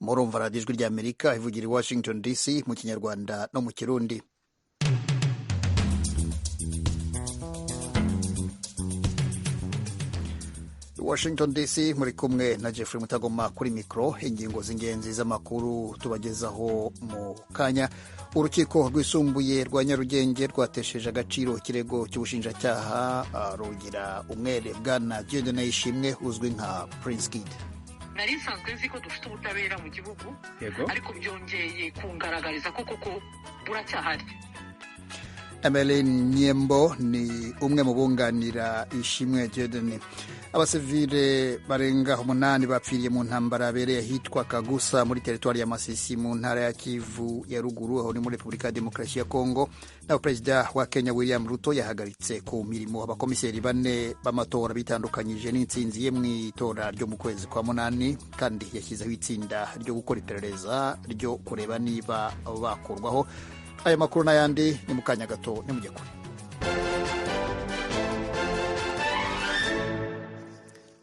murumva radiyo ijwi ry'Amerika ivugira i Washington DC mu kinyarwanda no mu kirundi. Washington DC muri kumwe na Jeffrey Mutagoma kuri mikro. Ingingo z'ingenzi z'amakuru tubagezaho mu kanya. Urukiko rwisumbuye rwa Nyarugenge rwatesheje agaciro ikirego cy'ubushinjacyaha rugira umwere bwana Dieudonné Ishimwe uzwi nka Prince Kid. Nari nsanzwe nzi ko dufite ubutabera mu gihugu, ariko byongeye kungaragariza ko koko buracyahari. Emeline Nyembo ni umwe mu bunganira Ishimwe Dieudonné. Abasivile barenga 8 bapfiriye mu ntambara yabereye ahitwa Kagusa muri teritwari ya Masisi mu ntara ya Kivu ya ruguru aho ni muri Repubulika ya Demokarasi ya Kongo. Na Perezida wa Kenya William Ruto yahagaritse ku mirimo abakomiseri 4 b'amatora bitandukanyije n'intsinzi ye mu itora ryo mu kwezi kwa 8, kandi yashyizeho itsinda ryo gukora iperereza ryo kureba niba bakurwaho. Aya makuru n'ayandi ni mu kanya gato ni mujye kure.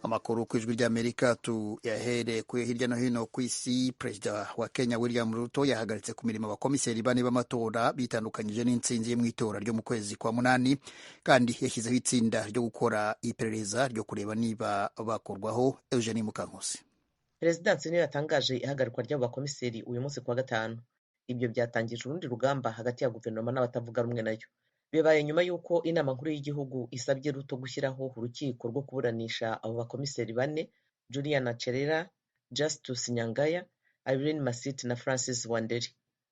Amakuru ku ijwi ry'Amerika tuyahere kuye hirya no hino ku isi. Perezida wa Kenya William Ruto yahagaritse ku mirimo abakomiseri 4 b'amatora bitandukanyije n'intsinzi ye mu itora ryo mu kwezi kwa 8, kandi yashyizeho itsinda ryo gukora iperereza ryo kureba niba bakurwaho. Eugenie Mukankusi. Perezidansi niyo yatangaje ihagarikwa ry'abo bakomiseri uyu munsi kwa gatanu. Ibyo byatangije urundi rugamba hagati ya guverinoma n'abatavuga rumwe nayo. Bibaye nyuma y'uko inama nkuru y'igihugu isabye Ruto gushyiraho urukiko rwo kuburanisha abo bakomiseri 4, Juliana Cherera, Justus Nyangaya, Irene Masit na Francis Wanderi.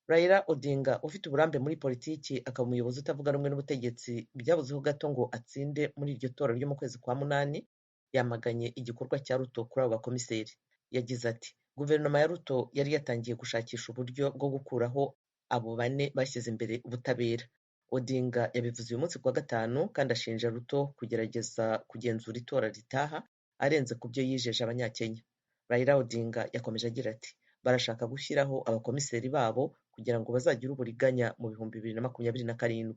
Raila Odinga ufite uburambe muri politiki akaba umuyobozi utavuga rumwe n'ubutegetsi byabuzeho gato ngo atsinde muri iryo tora ryo mu kwezi kwa 8, yamaganye igikorwa cya Ruto kuri abo bakomiseri. Yagize ati guverinoma ya Ruto yari yatangiye gushakisha uburyo bwo gukuraho abo 4 bashyize imbere ubutabera. Odinga yabivuze uyu munsi kwa gatanu, kandi ashinja Ruto kugerageza kugenzura itora ritaha arenze ku byo yijeje abanyakenya. Raila Odinga yakomeje agira ati barashaka gushyiraho abakomiseri babo kugira ngo bazagire uburiganya mu 2027.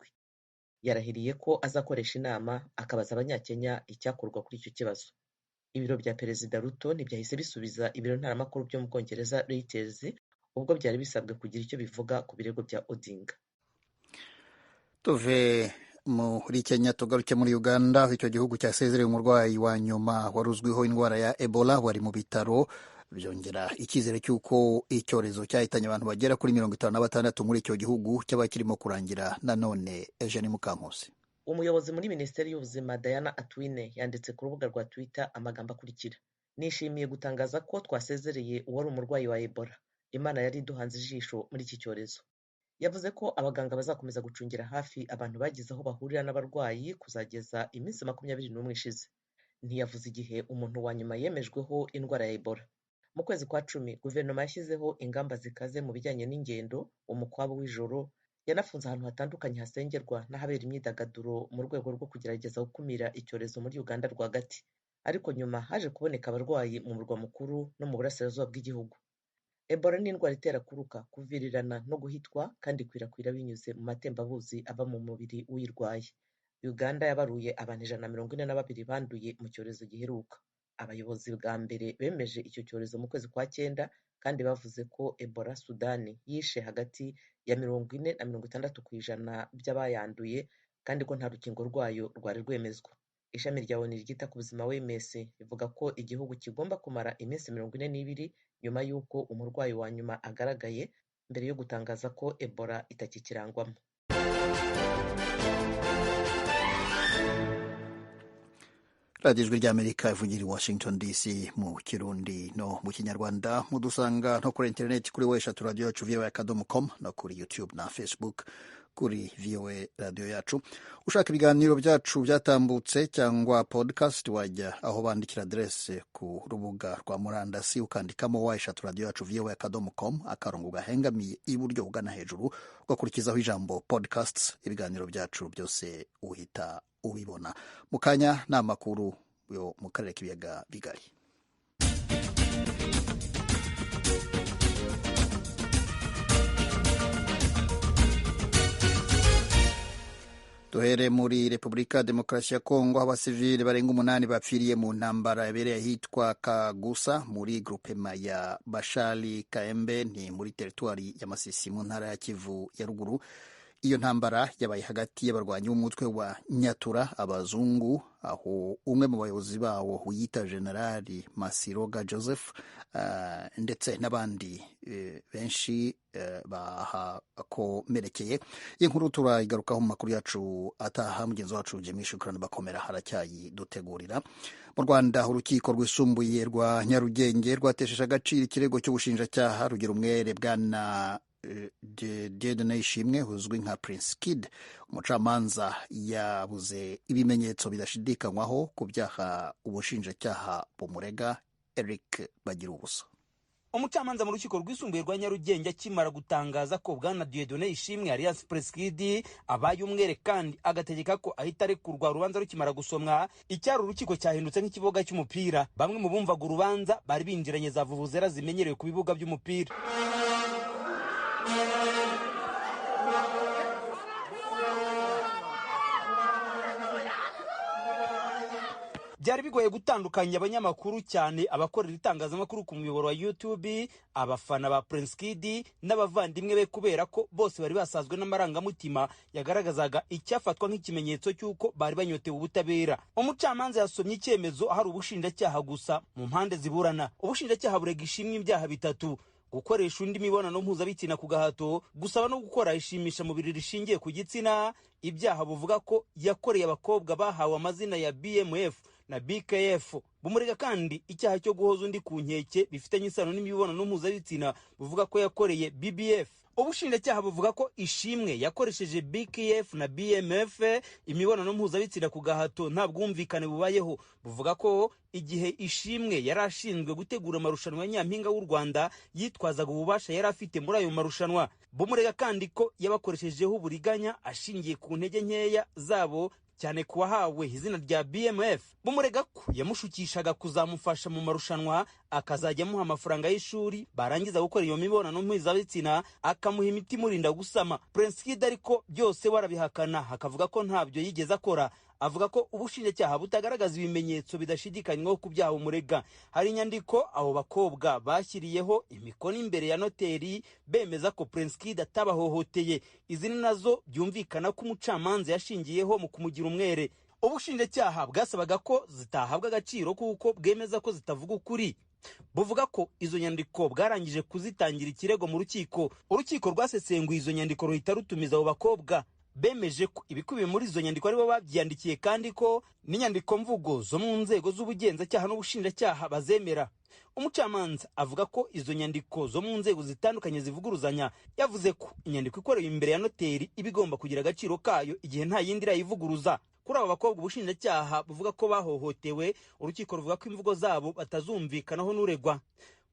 Yarahiriye ko azakoresha inama akabaza abanyakenya icyakorwa kuri icyo kibazo. Ibiro bya Perezida Ruto ntibyahise bisubiza ibiro ntaramakuru byo mu Bwongereza Reuters ubwo byari bisabwe kugira icyo bivuga ku birego bya Odinga. Tuve muri Kenya tugaruke muri Uganda. Icyo gihugu cyasezereye umurwayi wa nyuma wari uzwiho indwara ya Ebola wari mu bitaro, byongera icyizere cy'uko icyorezo cyahitanye abantu bagera kuri 56 muri icyo gihugu cyaba kirimo kurangira. Nanone Eugenie Mukankusi. Umuyobozi muri Minisiteri y'Ubuzima Diana Atwine yanditse ku rubuga rwa Twitter amagambo akurikira: nishimiye gutangaza ko twasezereye uwari umurwayi wa Ebola. Imana yari iduhanze ijisho muri iki cyorezo. Yavuze ko abaganga bazakomeza gucungira hafi abantu bagize aho bahurira n'abarwayi kuzageza iminsi 21 ishize. Ntiyavuze igihe umuntu wa nyuma yemejweho indwara ya Ebola. Mu kwezi kwa 10 guverinoma yashyizeho ingamba zikaze mu bijyanye n'ingendo, umukwabo w'ijoro, yanafunze ahantu hatandukanye hasengerwa n'ahabera imyidagaduro mu rwego rwo kugerageza gukumira icyorezo muri Uganda rwagati. Ariko nyuma haje kuboneka abarwayi mu murwa mukuru no mu burasirazuba bw'igihugu. Ebola ni indwara itera kuruka, kuvirirana no guhitwa, kandi ikwirakwira binyuze mu matembabuzi ava mu mubiri uyirwaye. Uganda yabaruye abantu 142 banduye mu cyorezo giheruka. Abayobozi bwa mbere bemeje icyo cyorezo mu kwezi kwa 9, kandi bavuze ko Ebola Sudani yishe hagati ya 40 na 60% by'abayanduye, kandi ko nta rukingo rwayo rwari rwemezwa. Ishami rya ONU ryita ku buzima WMS rivuga ko igihugu kigomba kumara iminsi 42 nyuma y'uko umurwayi wa nyuma agaragaye, mbere yo gutangaza ko Ebola itakikirangwamo. radiyo ijwi ry'Amerika ivugira i Washington DC mu Kirundi no mu Kinyarwanda. Mudusanga no kuri interineti kuri www.voa.com no kuri YouTube na Facebook kuri VOA radio yacu. Ushaka ibiganiro byacu byatambutse cyangwa podcast, wajya aho bandikira adresse ku rubuga rwa murandasi ukandikamo radio yacu voa.com, akarongo gahengamiye iburyo ugana hejuru ugakurikizaho ijambo podcasts. Ibiganiro byacu byose uhita ubibona. Mukanya na makuru yo mu karere k'ibiyaga bigari. Duhere muri Repubulika Demokarasi ya Kongo, abasivili barenga 8 bapfiriye mu ntambara yabereye ahitwa Kagusa muri grupema ya Bashali Kaembe, ni muri teritwari ya Masisi mu ntara ya Kivu ya ruguru. Iyo ntambara yabaye hagati y'abarwanyi b'umutwe wa Nyatura abazungu, aho umwe mu bayobozi bawo wiyita Generali Masiroga Joseph ndetse n'abandi benshi bahakomerekeye. Inkuru turayigarukaho mu makuru yacu ataha. Mugenzi wacu Jimmy Shukrani Bakomera haracyayidutegurira. Mu Rwanda, urukiko rwisumbuye rwa Nyarugenge rwatesheje agaciro ikirego cy'ubushinjacyaha rugira umwere bwana Dieudonné Ishimwe uzwi nka Prince Kid. Umucamanza yabuze ibimenyetso bidashidikanywaho ku byaha ubushinjacyaha bumurega. Eric Bagirubusa. Umucamanza mu rukiko rwisumbuye rwa Nyarugenge akimara gutangaza ko bwana Dieudonné Ishimwe alias Prince Kid abaye umwere kandi agategeka ko ahita arekurwa urubanza rukimara gusomwa, icyari urukiko cyahindutse nk'ikibuga cy'umupira. Bamwe mu bumvaga urubanza bari binjiranye za vuvuzera zimenyerewe ku bibuga by'umupira. Byari bigoye gutandukanya abanyamakuru, cyane abakorera itangazamakuru ku muyoboro wa YouTube, abafana ba Prince Kid n'abavandimwe be, kubera ko bose bari basazwe n'amarangamutima yagaragazaga icyafatwa nk'ikimenyetso cy'uko bari banyotewe ubutabera. Umucamanza yasomye icyemezo ahari ubushinjacyaha gusa mu mpande ziburana. Ubushinjacyaha burega Ishimwe ibyaha bitatu: gukoresha undi mibonano mpuzabitsina ku gahato, gusaba no gukora ishimisha mubiri rishingiye ku gitsina. Ibyaha buvuga ko yakoreye abakobwa bahawe amazina ya BMF na BKF. Bumurega kandi icyaha cyo guhoza undi ku nkeke bifitanye isano n'imibonano mpuzabitsina, buvuga ko yakoreye BBF. Ubushinjacyaha buvuga ko Ishimwe yakoresheje BKF na BMF imibonano mpuzabitsina ku gahato nta bwumvikane bubayeho. Buvuga ko igihe Ishimwe yari ashinzwe gutegura amarushanwa ya Nyampinga w'u Rwanda yitwazaga ububasha yari afite muri ayo marushanwa. Bumurega kandi ko yabakoreshejeho uburiganya ashingiye ku ntege nkeya zabo, cyane kuwahawe izina rya BMF. Bumurega ko yamushukishaga kuzamufasha mu marushanwa, akazajya amuha amafaranga y'ishuri, barangiza gukora iyo mibonano mpuzabitsina akamuha imiti murinda gusama. Prince Kid ariko byose warabihakana, hakavuga ko ntabyo yigeze akora. Avuga ko ubushinjacyaha butagaragaza ibimenyetso bidashidikanywaho ku byaha umurega. Hari inyandiko abo bakobwa bashyiriyeho imikono imbere ya noteri bemeza ko Prince Kid atabahohoteye. Izi ni nazo byumvikana ko umucamanza yashingiyeho mu kumugira umwere. Ubushinjacyaha bwasabaga ko zitahabwa agaciro kuko bwemeza ko zitavuga ukuri. Buvuga ko izo nyandiko bwarangije kuzitangira ikirego mu rukiko. Urukiko rwasesenguye izo nyandiko ruhita rutumiza abo bakobwa. Bemeje ko ibikubiye muri izo nyandiko aribo babyandikiye kandi ko n'inyandiko mvugo zo mu nzego z'ubugenzacyaha n'ubushinjacyaha bazemera. Umucamanza avuga ko izo nyandiko zo mu nzego zitandukanye zivuguruzanya. Yavuze ko inyandiko ikorewe imbere ya noteri iba igomba kugira agaciro kayo igihe nta yindi irayivuguruza. Kuri abo bakobwa ubushinjacyaha buvuga ko bahohotewe, urukiko ruvuga ko imvugo zabo batazumvikanaho n'uregwa.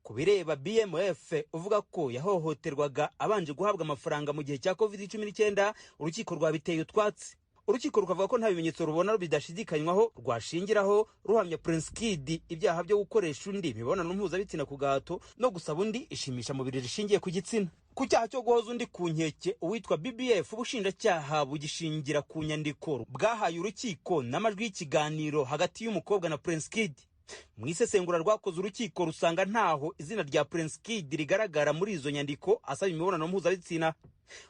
Kubireba BMF uvuga ko yahohoterwaga abanje guhabwa amafaranga mu gihe cya COVID-19, urukiko rwabiteye utwatsi. Urukiko rukavuga ko nta bimenyetso rubona bidashidikanywaho rwashingiraho ruhamya Prince Kid ibyaha byo gukoresha undi imibonano mpuzabitsina ku gahato no gusaba undi ishimisha mubiri rishingiye ku gitsina. Ku cyaha cyo guhoza undi ku nkeke uwitwa BBF, ubushinjacyaha bugishingira ku nyandiko bwahaye urukiko n'amajwi y'ikiganiro hagati y'umukobwa na Prince Kid. Mu isesengura rwakoze urukiko rusanga ntaho izina rya Prince Kid rigaragara muri izo nyandiko asaba imibonano mpuzabitsina.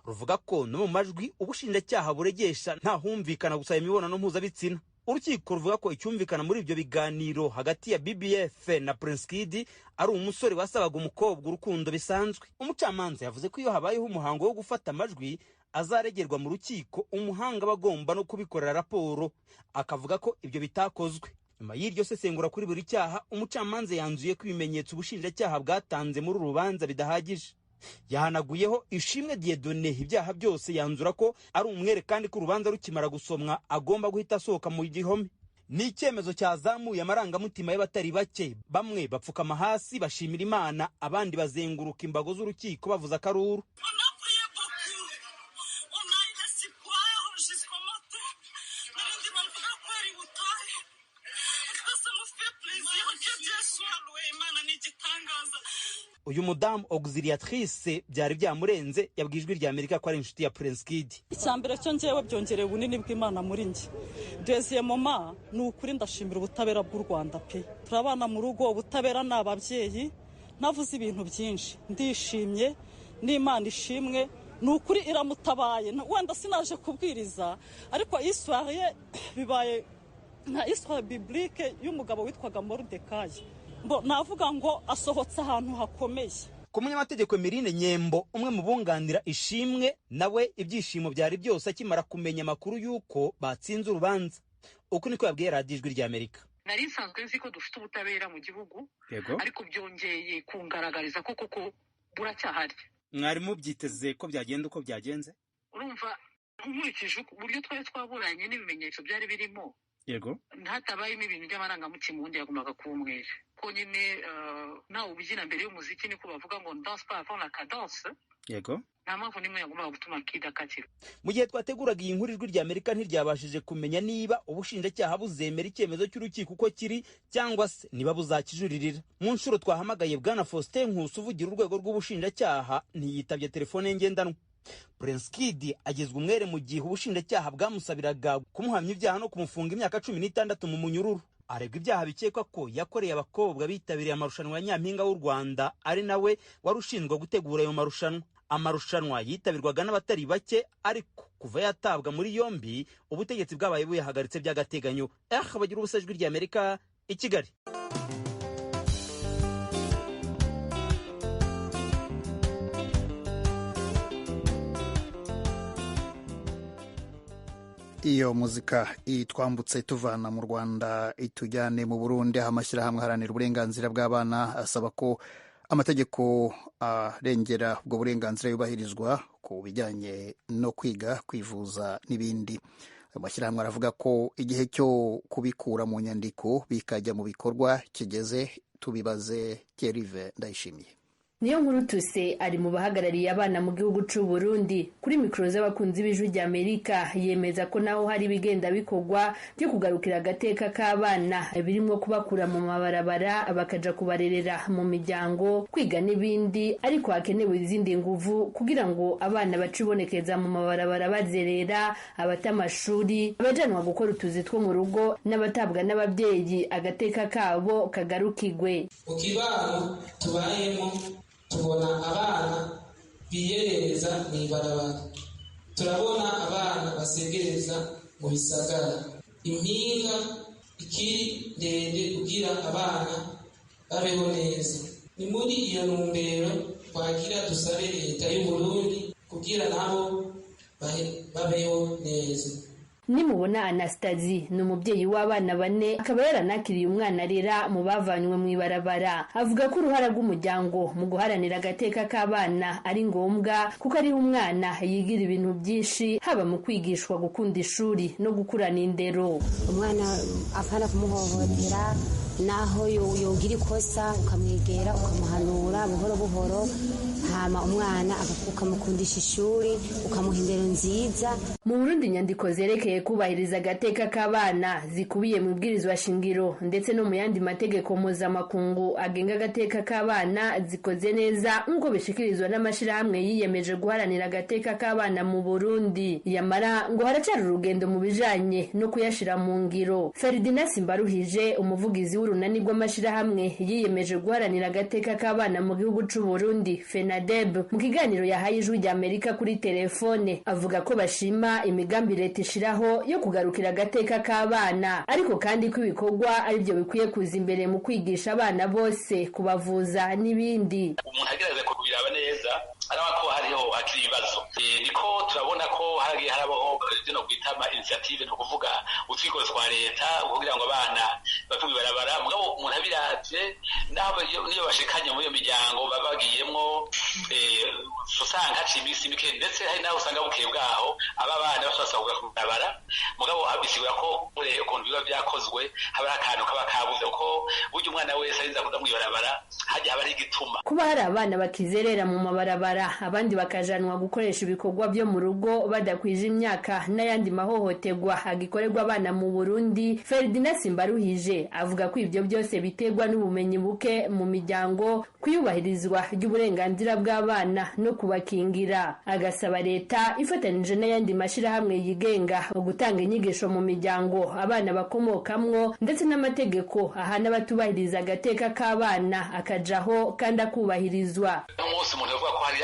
Ruvuga ko no mu majwi ubushinjacyaha buregesha nta humvikana gusaba imibonano mpuzabitsina. Urukiko ruvuga ko icyumvikana muri ibyo biganiro hagati ya BBF na Prince Kid ari umusore wasabaga umukobwa urukundo bisanzwe. Umucamanza yavuze ko iyo habayeho umuhango wo gufata amajwi azaregerwa mu rukiko, umuhanga bagomba no kubikorera raporo. Akavuga ko ibyo bitakozwe. Nyuma y'iryo sesengura kuri buri cyaha, umucamanza yanzuye ko ibimenyetso ubushinjacyaha bwatanze muri urubanza bidahagije. Yahanaguyeho Ishimwe Dieudonné ibyaha byose, yanzura ko ari umwere kandi ko urubanza rukimara gusomwa agomba guhita asohoka mu gihome. Ni icyemezo cyazamuye amarangamutima y'abatari bake. Bamwe bapfukama hasi bashimira Imana, abandi bazenguruka imbago z'urukiko bavuza akaruru. uyu mudamu auxiliatrice byari byamurenze yabwijwe rya Amerika ko ari inshuti ya Prince Kid. Icyambere cyo ngewe byongereye ubunini bw'Imana muri nge. Deuxième moment ni ukuri ndashimira ubutabera bw'u Rwanda pe. Turabana mu rugo ubutabera n'ababyeyi navuze ibintu byinshi ndishimye n'Imana ishimwe ni ukuri iramutabaye wenda sinaje kubwiriza ariko histoire bibaye nka histoire biblique y'umugabo witwaga Moridekayi navuga ngo asohotse ahantu hakomeye. Ku munyamategeko Emeline Nyembo umwe mu bunganira Ishimwe nawe ibyishimo byari byose akimara kumenya amakuru y'uko batsinze urubanza. Uko niko yabwiye Radio Ijwi rya Amerika. Nari nsanzwe nzi ko dufite ubutabera mu gihugu ariko byongeye kungaragariza ko koko buracyahari. Mwari mubyiteze ko byagenda uko byagenze? Urumva nkurikije uburyo twari twaburanye n'ibimenyetso byari birimo ntatabayemo ibintu by'amarangamutima ubundi yagombaga kuba umwere ko nyine nawe ubyina mbere y'umuziki niko bavuga ngo danse pas avant la cadence. Nta mpamvu n'imwe yagombaga gutuma Kid akatira. Mu gihe twateguraga iyi nkuru Ijwi rya Amerika ntiryabashije kumenya niba ubushinjacyaha buzemera icyemezo cy'urukiko uko kiri cyangwa se niba buzakijuririra. Mu nshuro twahamagaye Bwana Faustin Nkusi uvugira urwego rw'ubushinjacyaha ntiyitabye telefone ye ngendanwa. Prince Kid agezwe umwere mu gihe ubushinjacyaha bwamusabiraga kumuhamya ibyaha no kumufunga imyaka 16 mu munyururu. Aregwa ibyaha bikekwa ko yakoreye abakobwa bitabiriye amarushanwa ya Nyampinga w'u Rwanda ari nawe wari ushinzwe gutegura ayo marushanwa. Amarushanwa yitabirwaga n'abatari bake ariko kuva yatabwa muri yombi ubutegetsi bwabaye buyahagaritse by'agateganyo. Bagira ubusa Ijwi rya Amerika i Kigali. Iyo muzika itwambutse tuvana mu Rwanda itujyane mu Burundi aho amashyirahamwe aharanira uburenganzira bw'abana asaba ko amategeko arengera ubwo burenganzira yubahirizwa ku bijyanye no kwiga, kwivuza n'ibindi. Amashyirahamwe aravuga ko igihe cyo kubikura mu nyandiko bikajya mu bikorwa kigeze. Tubibaze Thierry Ndayishimiye. Niyo nkuru tuse ari mu bahagarariye abana mu gihugu cy'u Burundi kuri mikro z'abakunzi b'Ijwi rya Amerika yemeza ko naho hari bigenda bikogwa byo kugarukira agateka k'abana birimo kubakura mu mabarabara bakaja kubarerera mu miryango kwiga n'ibindi ariko hakenewe izindi nguvu kugira ngo abana bacibonekeza mu mabarabara bazerera abatamashuri abajanwa gukora utuzi two mu rugo n'abatabwa n'ababyeyi agateka kabo kagarukigwe. Ukibano tubayemo tubona abana biyereza mw'ibarabara, turabona abana basegereza mu bisagara, impinga ikiri ndende kugira abana babeho neza. Ni muri iyo ntumbero twagira dusabe leta y'u Burundi kugira nabo babeho neza. Nimubona Anastasie ni umubyeyi w'abana 4 akaba yaranakiriye umwana rera mu bavanywe mu ibarabara. Avuga ko uruhara rw'umuryango mu guharanira agateka k'abana ari ngombwa kuko ari umwana yigira ibintu byinshi haba mu kwigishwa gukunda ishuri no gukurana indero. Umwana afana kumuhohotera naho yogira ikosa ukamwegera ukamuhanura buhoro buhoro hama umwana ukamukundisha ishuri ukamuha indero nziza. Mu Burundi inyandiko zerekeye kubahiriza agateka k'abana zikubiye mu bwirizwa shingiro ndetse no mu yandi mategeko mpuzamakungu agenga agateka k'abana zikoze neza nk'uko bishikirizwa n'amashirahamwe yiyemeje guharanira agateka k'abana mu Burundi. Yamara ngo haracari urugendo mu bijanye no kuyashira mu ngiro. Ferdinand Simbaruhije umuvugizi w'urunani rw'amashirahamwe yiyemeje guharanira agateka k'abana mu gihugu cy'u Burundi FENADEB mu kiganiro yahaye Ijwi rya Amerika kuri telefone avuga ko bashima imigambi leta ishiraho yo kugarukira agateka k'abana ariko kandi ko ibikorwa ari byo bikwiye kuza imbere mu kwigisha abana bose kubavuza n'ibindi. Umuntu agerageza kubiraba neza araba ko hariho akiri ibibazo niko turabona ko harabaho no kwitama initiative no kuvuga utwikoro twa leta kugira ngo abana bave mu barabara mugabo umuntu abiravye naho iyo bashikanye muri iyo miryango babagiyemwo usanga haciye iminsi mike ndetse hari naho usanga bukeye bwaho aba bana basasagura ku barabara mugabo abisigura ko ukuntu biba byakozwe haba akantu kaba kabuze ko burya umwana wese arinza kuza mu barabara hajya haba ari igituma. Kuba hari abana bakizerera mu mabarabara abandi bakajanwa gukoresha ibikorwa byo mu rugo badakwije imyaka n'ayandi mahohoterwa agikorerwa abana mu Burundi, Ferdinand Simbaruhije avuga ko ibyo byose biterwa n'ubumenyi buke mu miryango, kuyubahirizwa ry'uburenganzira bw'abana no kubakingira. Agasaba leta ifatanije n'ayandi mashirahamwe yigenga gutanga inyigisho mu miryango abana bakomokamwo ndetse n'amategeko ahana batubahiriza agateka k'abana akajaho kandi akubahirizwa. Umunsi umuntu avuga ko hari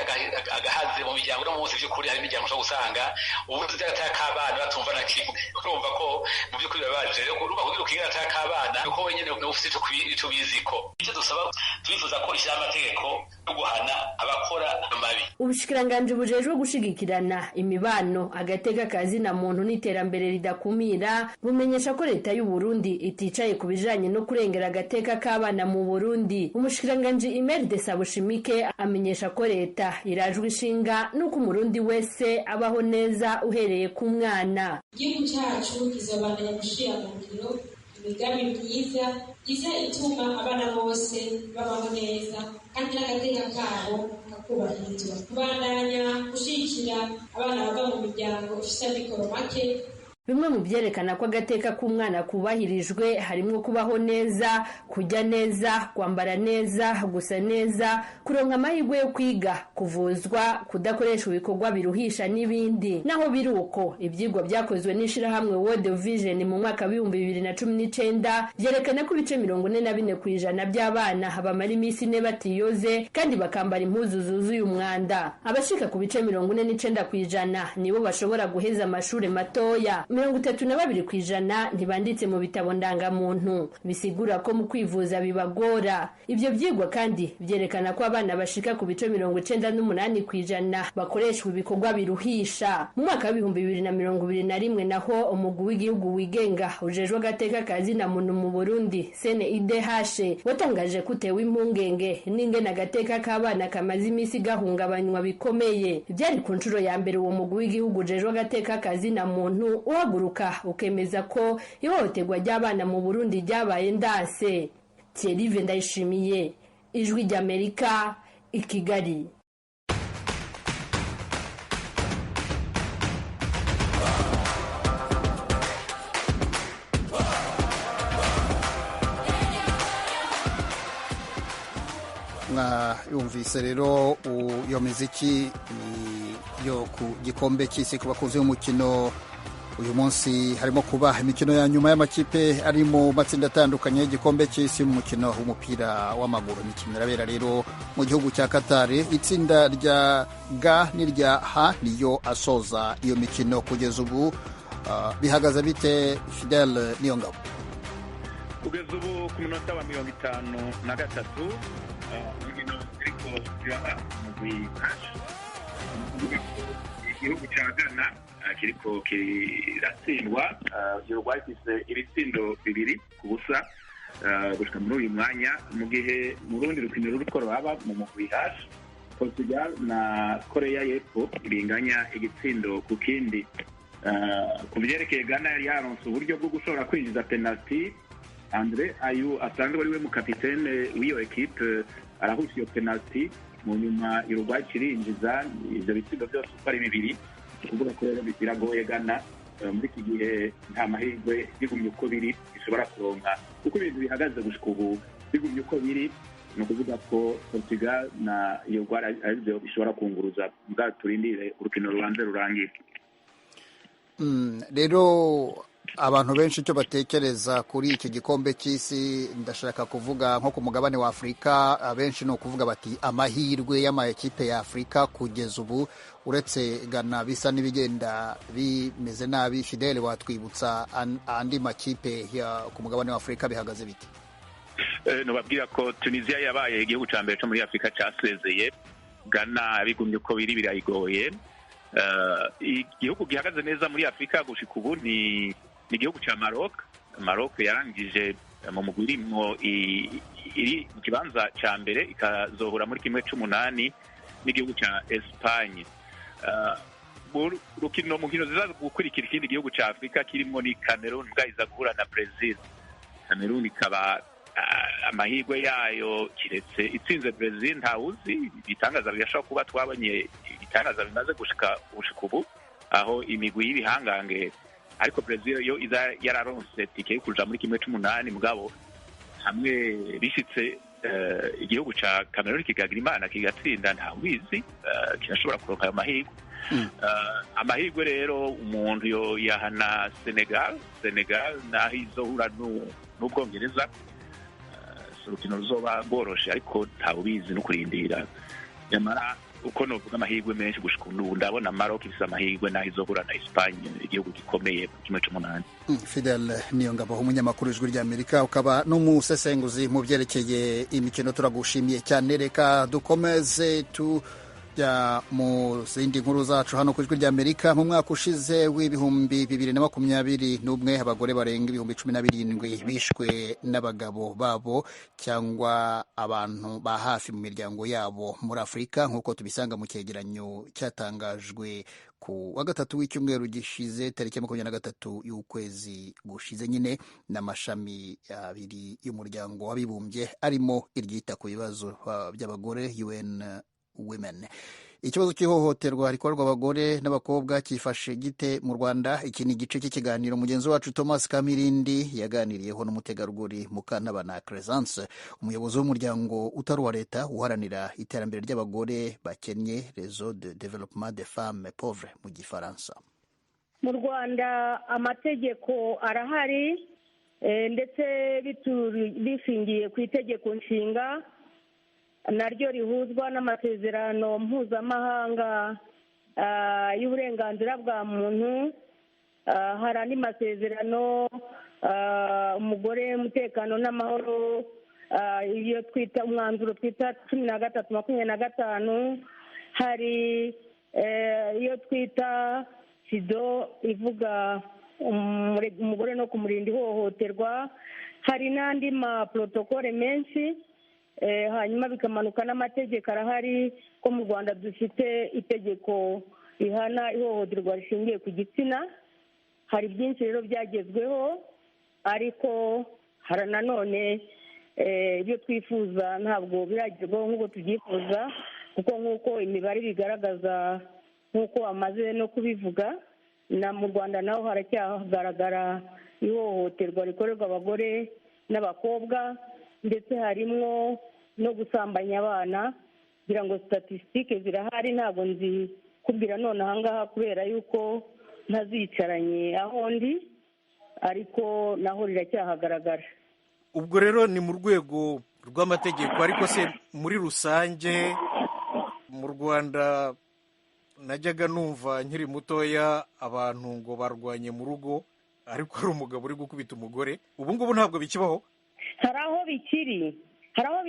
agahaze mu miryango no munsi by'ukuri hari imiryango ushobora gusanga ubuzi bw'agateka k'abana batumva na kimwe. Urumva ko mu by'ukuri babaje rero urumva kugira ukingira agateka k'abana uko wenyine ufite ico biziko. Icyo dusaba twifuza ko ishyira amategeko yo guhana abakora amabi. Ubushikiranganji bujejwe gushigikirana imibano agateka kazina muntu n'iterambere ridakumira bumenyesha ko leta y'u Burundi iticaye ku bijanye no kurengera agateka k'abana mu Burundi. Umushikiranganji Imelda Sabushimike amenyesha ko leta irajwe ishinga nuko umurundi wese abaho neza uhereye ku mwana. Igihugu cyacu kizobandanya gushira mu ngiro imigambi myiza iza ituma abana bose babaho neza kandi n'agateka kabo kakubahirizwa. Kubandanya gushigikira abana bava mu miryango ifite amikoro make. Bimwe mu byerekana ko agateka k'umwana kubahirijwe harimo kubaho neza, kujya neza, kwambara neza, gusa neza, kuronka amahirwe yo kwiga, kuvuzwa, kudakoresha ibikorwa biruhisha n'ibindi. Naho biri uko ibyigwa byakozwe n'ishirahamwe World Vision mu mwaka wa 2019 byerekana ko ibice 44% by'abana bamara iminsi ine batiyoze kandi bakambara impuzu zuzuye umwanda. Abashika ku bice 49% nibo bashobora guheza amashuri matoya. 32% ntibanditse mu bitabo ndangamuntu, bisigura ko mu kwivuza bibagora. Ibyo byigwa kandi byerekana ko abana bashika ku bice 98% bakoreshwa ibikorwa biruhisha. Mu mwaka wa 2021 naho umugwi w'igihugu wigenga ujejwe agateka kazina muntu mu Burundi CNIDH watangaje kutewe impungenge n'ingene agateka k'abana kamaze imisi gahungabanywa bikomeye. Byari ku nshuro ya mbere uwo mugwi w'igihugu ujejwe agateka kazina muntu uhaguruka ukemeza ko ihohoterwa ry'abana mu Burundi ryabaye ndase. Thierry Vendayishimiye, Ijwi ry'Amerika, i Kigali. Yumvise rero iyo miziki yo ku gikombe cy'isi ku bakozi b'umukino. Uyu munsi harimo kuba imikino ya nyuma y'amakipe ari mu matsinda atandukanye y'igikombe cy'isi mu mukino w'umupira w'amaguru. Imikino irabera rero mu gihugu cya Qatar. Itsinda rya G n'irya H niyo asoza iyo mikino kugeza ubu. Bihagaze bite Fidel Niyongabo? Kugeza ubu ku munota wa 53 umukino ariko yaba mu igihugu cya Ghana kiriko kiratsindwa. Uruguay ifise ibitsindo 2-0 gushika muri uyu mwanya, mu gihe mu rundi rukino ruriko ruraba mu mugwi H Portugal na Korea y'Epfo binganya igitsindo ku kindi. Ku byerekeye Ghana yari yaronse uburyo bwo gushobora kwinjiza penalty. Andre Ayew asanzwe ari we mu kapitene w'iyo equipe arahusha iyo penalty, mu nyuma Uruguay kirinjiza ivyo bitsindo byose uko ari bibiri. Kuvuga ko rero biragoye Ghana muri iki gihe nta mahirwe bigumye uko biri bishobora kuronka, kuko ibintu bihagaze gushika ubu bigumye uko biri. Ni ukuvuga ko Portugal na Uruguay aribyo bishobora kunguruza, bwa turindire urukino rubanze rurangire. Rero abantu benshi icyo batekereza kuri iki gikombe cy'isi, ndashaka kuvuga nko ku mugabane wa Afurika, abenshi ni ukuvuga bati amahirwe y'amakipe ya Afurika kugeza ubu uretse Ghana bisa n'ibigenda bimeze nabi. Fidel, watwibutsa andi makipe ku mugabane wa Afurika bihagaze bite? Nubabwira ko Tunisia yabaye igihugu cya mbere cyo muri Afurika cyasezeye. Ghana bigumye uko biri birayigoye. Igihugu gihagaze neza muri Afurika gushika ubu ni igihugu cya Maroc yarangije mu mugwi irimo iri mu kibanza cya mbere, ikazohura muri kimwe c'umunani n'igihugu cya Espagne. Mu nkino ziza gukurikira ikindi gihugu cya Afurika kirimo ni Cameroon, bwayiza guhura na Brazil. Cameroon ikaba amahirwe yayo kiretse itsinze Brazil ntawuzi. Ibitangaza birashobora kuba twabonye ibitangaza bimaze gushika ubu aho imigwi y'ibihangange, ariko Brazil yo iza yararonse tike yo kuja muri 1/8 mugabo hamwe bishitse igihugu ca Cameroon kigagira imana kigatsinda ntawubizi, kirashobora kuronka ayo mahirwe. Amahirwe rero umuntu yo yahana Senegal naho izohura n'Ubwongereza, urukino ruzoba rworoshe ariko ntawubizi no kurindira. Nyamara uko novuga amahirwe menshi gushika ubu ndabona Maroc ifise amahirwe naho izohura na Espagne, igihugu gikomeye mu 1/8. Fidel Niyongabo, umunyamakuru w'Ijwi ry'Amerika ukaba n'umusesenguzi mu byerekeye imikino, turagushimiye cyane. Reka dukomeze tujya mu zindi nkuru zacu hano ku Ijwi ry'Amerika. Mu mwaka ushize w'ibihumbi 2021 abagore barenga 17,000 bishwe n'abagabo babo cyangwa abantu ba hafi mu miryango yabo muri Afurika, nk'uko tubisanga mu cyegeranyo cyatangajwe ku wa gatatu w'icyumweru gishize tariki 23 y'ukwezi gushize nyine n'amashami abiri y'umuryango w'abibumbye arimo iryita ku bibazo by'abagore UN Women. Ikibazo cy'ihohoterwa rikorwa abagore n'abakobwa cyifashe gite mu Rwanda? Iki ni igice cy'ikiganiro mugenzi wacu Thomas Kamirindi yaganiriyeho n'umutegarugori Mukantabana Crescence, umuyobozi w'umuryango utari uwa leta uharanira iterambere ry'abagore bakennye, Réseau de développement des femmes pauvres mu Gifaransa. Mu Rwanda amategeko arahari ndetse bishingiye ku itegeko nshinga naryo rihuzwa n'amasezerano mpuzamahanga y'uburenganzira bwa muntu. Hari andi masezerano umugore, umutekano n'amahoro, iyo twita umwanzuro twita 13/25. hari iyo twita sido ivuga umugore no kumurinda ihohoterwa. Hari n'andi maprotokole menshi, hanyuma bikamanuka n'amategeko arahari ko mu Rwanda dufite itegeko rihana ihohoterwa rishingiye ku gitsina. Hari byinshi rero byagezweho, ariko hari nanone ibyo twifuza ntabwo biragerwaho nk'uko tubyifuza, kuko nk'uko imibare bigaragaza, nk'uko amaze no kubivuga, na mu Rwanda naho haracyagaragara ihohoterwa rikorerwa abagore n'abakobwa, ndetse harimo no gusambanya abana. kugira ngo statisitike zirahari, ntabwo nzi kubwira none ahangaha kubera yuko ntazicaranye aho ndi, ariko naho riracyahagaragara. Ubwo rero ni mu rwego rw'amategeko, ariko se muri rusange mu Rwanda najyaga numva nkiri mutoya abantu ngo barwanye mu rugo, ariko hari umugabo uri gukubita umugore. Ubu ngubu ntabwo bikibaho. Hari aho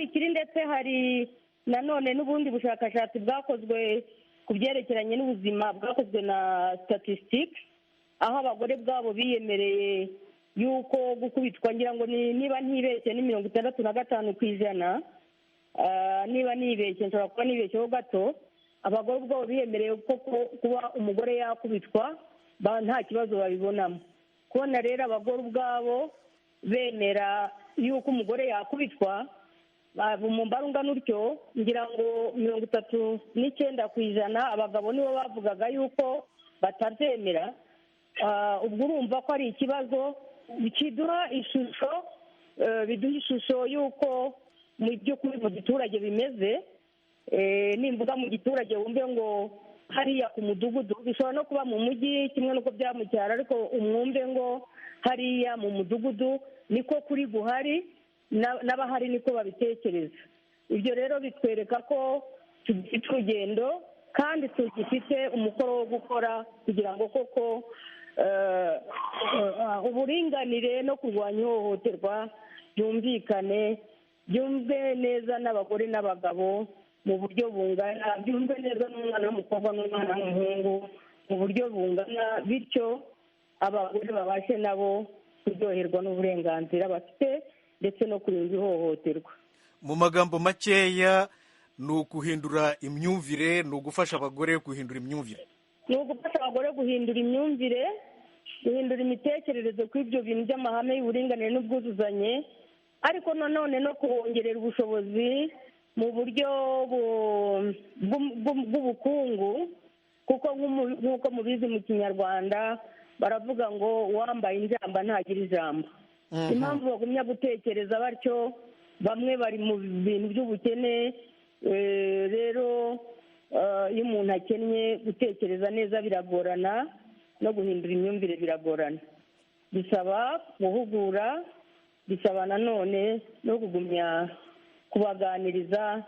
bikiri ndetse hari nanone n'ubundi bushakashatsi bwakozwe ku byerekeranye n'ubuzima, bwakozwe na statistique, aho abagore bwabo biyemereye yuko gukubitwa, ngira ngo niba ntibeshye ni 65%, niba nibeshye nshobora kuba nibeshyeho gato. Abagore ubwabo biyemereye ko kuba umugore yakubitwa nta kibazo babibonamo. Kubona rero abagore ubwabo bemera yuko umugore yakubitwa mu mbarunga n'utyo, ngira ngo 39% abagabo nibo bavugaga yuko batabyemera. Ubwo urumva ko ari ikibazo kiduha ishusho, biduha ishusho y'uko mu by'ukuri mu giturage bimeze. Nimvuga mu giturage wumve ngo hariya ku mudugudu, bishobora no kuba mu mujyi kimwe n'uko byaba mu cyaro, ariko umwumve ngo hariya mu mudugudu niko kuri guhari, n'abahari niko babitekereza. Ibyo rero bitwereka ko tugifite urugendo kandi tugifite umukoro wo gukora kugira ngo koko uburinganire no kurwanya ihohoterwa byumvikane, byumve neza n'abagore n'abagabo mu buryo bungana, byumve neza n'umwana w'umukobwa n'umwana w'umuhungu mu buryo bungana, bityo abagore babashe nabo kuryoherwa n'uburenganzira bafite ndetse no kurinda ihohoterwa. Mu magambo makeya ni uguhindura imyumvire, ni ugufasha abagore guhindura imyumvire. Ni ugufasha abagore guhindura imyumvire, guhindura imitekerereze kuri ibyo bintu by'amahame y'uburinganire n'ubwuzuzanye, ariko nanone no kubongerera ubushobozi mu buryo bw'ubukungu, kuko nk'uko mubizi mu kinyarwanda baravuga ngo uwambaye injamba ntagira ijambo. Impamvu bagumya gutekereza batyo, bamwe bari mu bintu by'ubukene, rero iyo umuntu akennye gutekereza neza biragorana, no guhindura imyumvire biragorana. Bisaba guhugura, bisaba nanone no kugumya kubaganiriza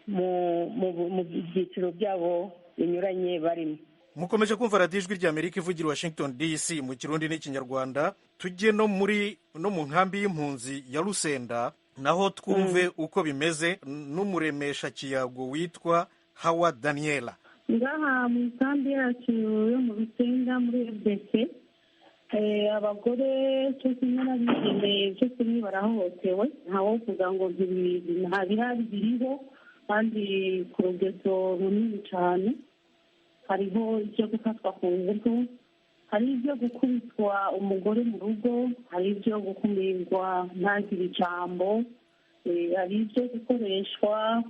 mu byiciro byabo binyuranye barimo. mukomeje kumva radiyo ijwi ry'Amerika ivugira Washington DC mu kirundi n'ikinyarwanda. Tujye no mu nkambi y'impunzi ya Rusenda naho twumve uko bimeze n'umuremesha kiyago witwa Hawa Daniela. Ngaha mu nkambi yacu yo mu Rusenda muri FDC, abagore cyo kimwe n'abigeme cyo kimwe barahohotewe, ntawo kuvuga ngo bihari biriho kandi ku rugero runini cyane. Hariho ibyo gufatwa ku ngufu, hari ibyo gukubitwa umugore mu rugo, hari ibyo gukumirwa ntagire ijambo, hari ibyo gukoreshwa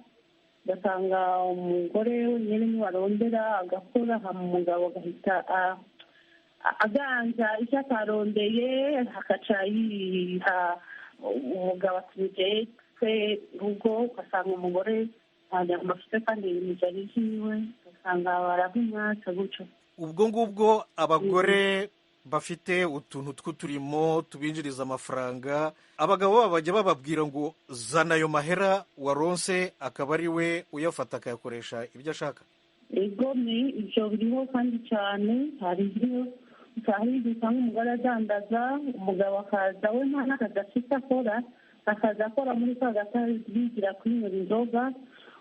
ugasanga umugore wenyine niwe arondera agakora, hama umugabo agahita aganza icyo atarondeye, hakaca yiha umugabo atuje twe rugo, ugasanga umugore ntajya afite kandi ibintu byari byiwe, ugasanga barabimwatsa gutyo. Ubwo ngubwo abagore bafite utuntu tw'uturimo tubinjiriza amafaranga, abagabo babo bajya bababwira ngo zana ayo mahera waronse, akaba ari we uyafata akayakoresha ibyo ashaka. Ego ni ibyo biriho kandi cyane. Hari ibyo usanga umugore adandaza, umugabo akaza we nta n'akazi afite akora, akaza akora muri ka gata bigira kwinywera inzoga,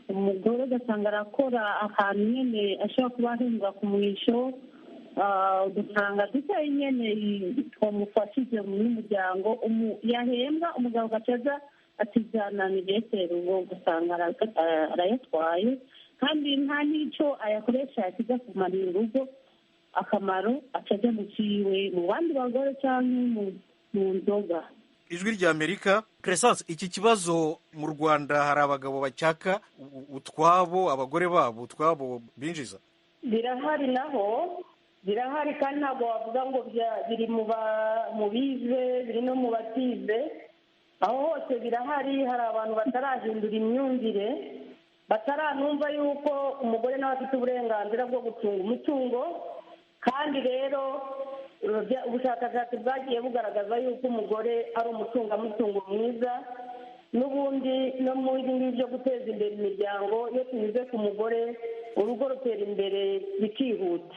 umugore ugasanga arakora ahantu nyine ashobora kuba ahembwa ku mwisho, udufaranga dukeya nyine twamufashije muri muryango, yahembwa umugabo agacaza atijyana migeseri, ubwo ugasanga arayatwaye kandi nta n'icyo ayakoresha yakiza kumarira urugo akamaro, acajya mu kiwe mu bandi bagore cyangwa mu nzoga. Ijwi ry'Amerika. Crescence, iki kibazo mu Rwanda hari abagabo bacyaka utwabo abagore babo utwabo binjiza? Birahari naho, birahari kandi ntabwo wavuga ngo biri mu bize, biri no mu batize, aho hose birahari. Hari abantu batarahindura imyumvire, bataranumva yuko umugore nawe afite uburenganzira bwo gutunga umutungo, kandi rero ubushakashatsi bwagiye bugaragaza yuko umugore ari umutungamutungo mwiza. N'ubundi no mu bindi byo guteza imbere imiryango, iyo tunyuze ku mugore urugo rutera imbere bikihuta.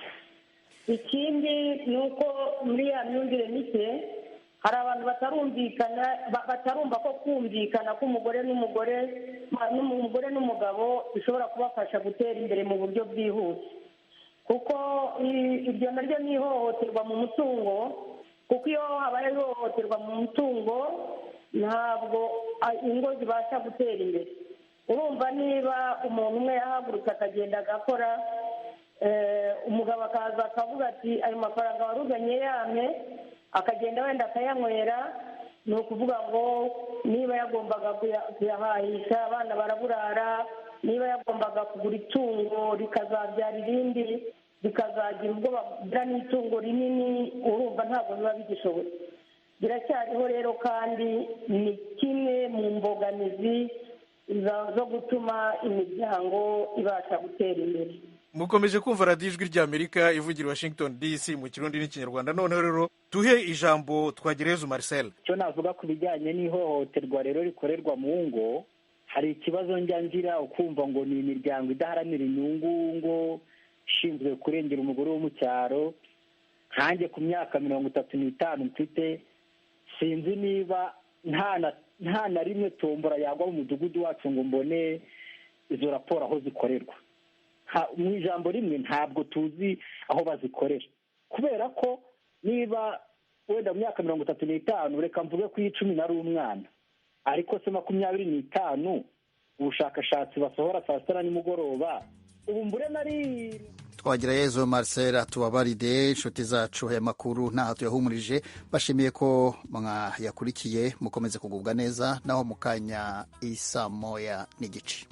Ikindi ni uko muri ya myumvire mike hari abantu batarumva ko kumvikana k'umugore n'umugore n'umugabo bishobora kubafasha gutera imbere mu buryo bwihuse, kuko iryo naryo ni ihohoterwa mu mutungo, kuko iyo habaye ihohoterwa mu mutungo ntabwo ingo zibasha gutera imbere. Urumva niba umuntu umwe yahagurutse akagenda agakora, umugabo akaza akavuga ati ayo mafaranga waruganye yame, akagenda wenda akayanywera, ni ukuvuga ngo niba yagombaga kuyahahisha abana baraburara, niba yagombaga kugura itungo rikazabyara irindi, rikazagira ubwo bagira n'itungo rinini, urumva ntabwo biba bigishoboye. Biracyariho rero kandi ni kimwe mu mbogamizi zo gutuma imiryango ibasha gutera imbere. Mukomeje kumva radiyo ijwi ry'Amerika ivugira Washington DC mu kirundi n'ikinyarwanda. Noneho rero tuhe ijambo Twagireza Marcel. Icyo navuga ku bijyanye n'ihohoterwa rero rikorerwa mu ngo, hari ikibazo ngira ukumva ngo ni imiryango idaharanira inyungu ngo ishinzwe kurengera umugore wo mu cyaro. Nkanjye ku myaka 35 mfite, sinzi niba nta na rimwe tombora yagwa mu mudugudu wacu ngo mbone izo raporo aho zikorerwa. Mu ijambo rimwe ntabwo tuzi aho bazikorera, kubera ko niba wenda mu myaka 35 reka mvuge ko 10 nari umwana, ariko se 25 ubushakashatsi basohora saa sita nimugoroba, ubu mbure nari Twagirayezu Marcel tubabaride inshuti zacu aya makuru ntaho tuyahumurije bashimiye ko mwayakurikiye mukomeze kugubwa neza naho mukanya isa moya n'igice.